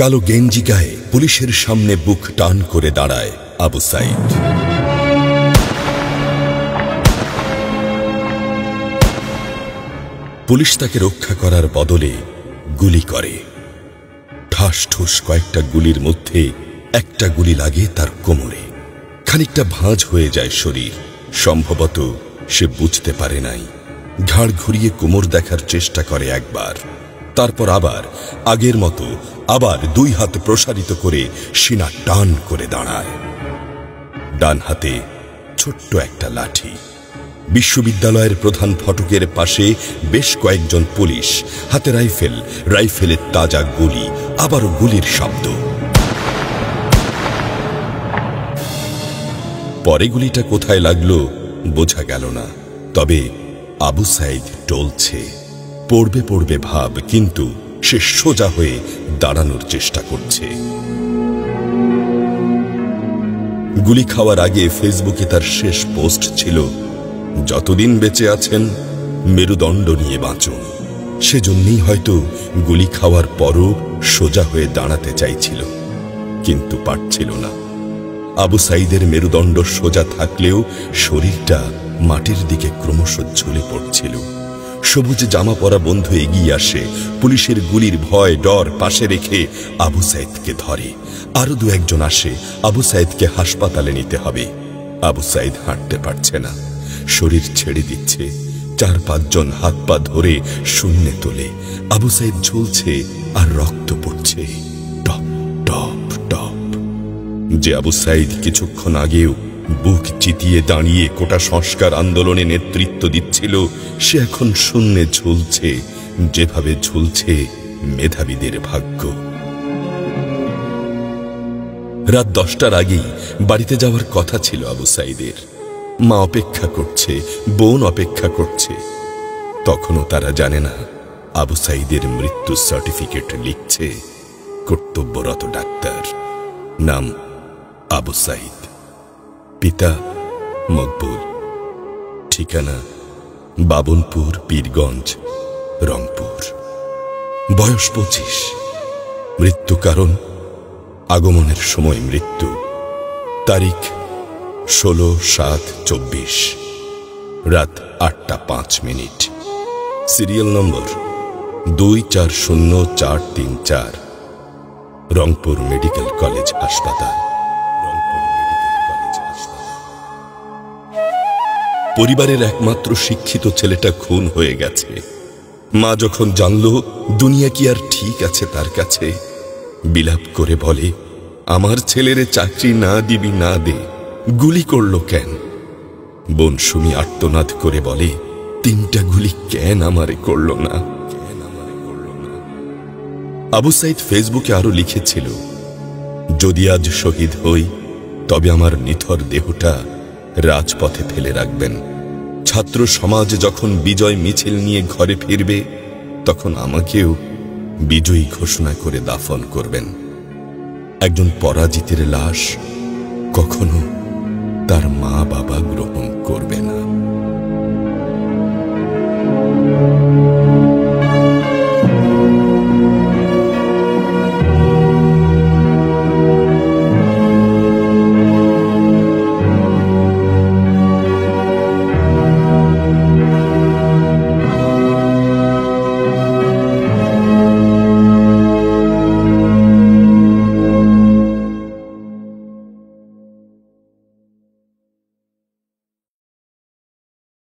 কালো গেঞ্জি গায়ে পুলিশের সামনে বুক টান করে দাঁড়ায় আবু সাইদ। পুলিশ তাকে রক্ষা করার বদলে গুলি করে। ঠাস ঠুস কয়েকটা গুলির মধ্যে একটা গুলি লাগে তার কোমরে। খানিকটা ভাঁজ হয়ে যায় শরীর। সম্ভবত সে বুঝতে পারে নাই। ঘাড় ঘুরিয়ে কোমর দেখার চেষ্টা করে একবার, তারপর আবার আগের মতো আবার দুই হাত প্রসারিত করে সিনা টান করে দাঁড়ায়। ডান হাতে ছোট্ট একটা লাঠি। বিশ্ববিদ্যালয়ের প্রধান ফটকের পাশে বেশ কয়েকজন পুলিশ, হাতে রাইফেল, রাইফেলের তাজা গুলি, আবারও গুলির শব্দ। পরে গুলিটা কোথায় লাগলো বোঝা গেল না। তবে আবু সাইদ টলছে। পড়বে পড়বে ভাব, কিন্তু সে সোজা হয়ে দাঁড়ানোর চেষ্টা করছে। গুলি খাওয়ার আগে ফেসবুকে তার শেষ পোস্ট ছিল, যতদিন বেঁচে আছেন মেরুদণ্ড নিয়ে বাঁচুন। সেজন্যই হয়তো গুলি খাওয়ার পরও সোজা হয়ে দাঁড়াতে চাইছিল, কিন্তু পারছিল না। আবু সাইদের মেরুদণ্ড সোজা থাকলেও শরীরটা মাটির দিকে ক্রমশ ঝুলে পড়ছিল। সবুজ জামা পরা বন্ধু এগিয়ে আসে, পুলিশের গুলির ভয় ডর পাশে রেখে আবু সাইদকে ধরে। আরো দু একজন আসে, আবু সাইদকে হাসপাতালে নিতে হবে। আবু সাইদ হাঁটতে পারছে না, শরীর ছেড়ে দিচ্ছে। 4-5 জন হাত পা ধরে শূন্যে তোলে। আবু সাইদ ঝুলছে আর রক্ত পড়ছে টপ টপ টপ। যে আবু সাইদ কিছুক্ষণ আগেও বুক চিতিয়ে দাঁড়িয়ে কোটা সংস্কার আন্দোলনে নেতৃত্ব দিচ্ছিল, সে এখন শূন্যে ঝুলছে, যেভাবে ঝুলছে মেধাবীদের ভাগ্য। রাত 10টার আগেই বাড়িতে যাওয়ার কথা ছিল আবু সাইদের। মা অপেক্ষা করছে, বোন অপেক্ষা করছে। তখনও তারা জানে না আবু সাইদের মৃত্যু সার্টিফিকেট লিখছে কর্তব্যরত ডাক্তার। নাম আবু সাইদ, পিতা মকবুল, ঠিকানা বাবনপুর, পীরগঞ্জ, রংপুর। বয়স 25। মৃত্যু কারণ আগমনের সময় মৃত্যু। তারিখ 16/7/24, রাত 8টা 5 minute. Serial number 240434, Rangpur medical college হাসপাতাল। পরিবারের একমাত্র শিক্ষিত ছেলেটা খুন হয়ে গেছে। মা যখন জানল দুনিয়া কি আর ঠিক আছে তার কাছে, বিলাপ করে বলে, আমার ছেলেরে চাকরি না দিবি না দে, গুলি করলো কেন? বোন সুমি আর্তনাদ করে বলে, 3টা গুলি কেন আমারে করলো না? আবু সাইদ ফেসবুকে আরো লিখেছিল, যদি আজ শহীদ হই তবে আমার নিথর দেহটা রাজপথে ফেলে রাখবেন। ছাত্র সমাজ যখন বিজয় মিছিল নিয়ে ঘরে ফিরবে, তখন আমাকেও বিজয়ী ঘোষণা করে দাফন করবেন। একজন পরাজিতের লাশ কখনো তার মা বাবা গ্রহণ করবে না।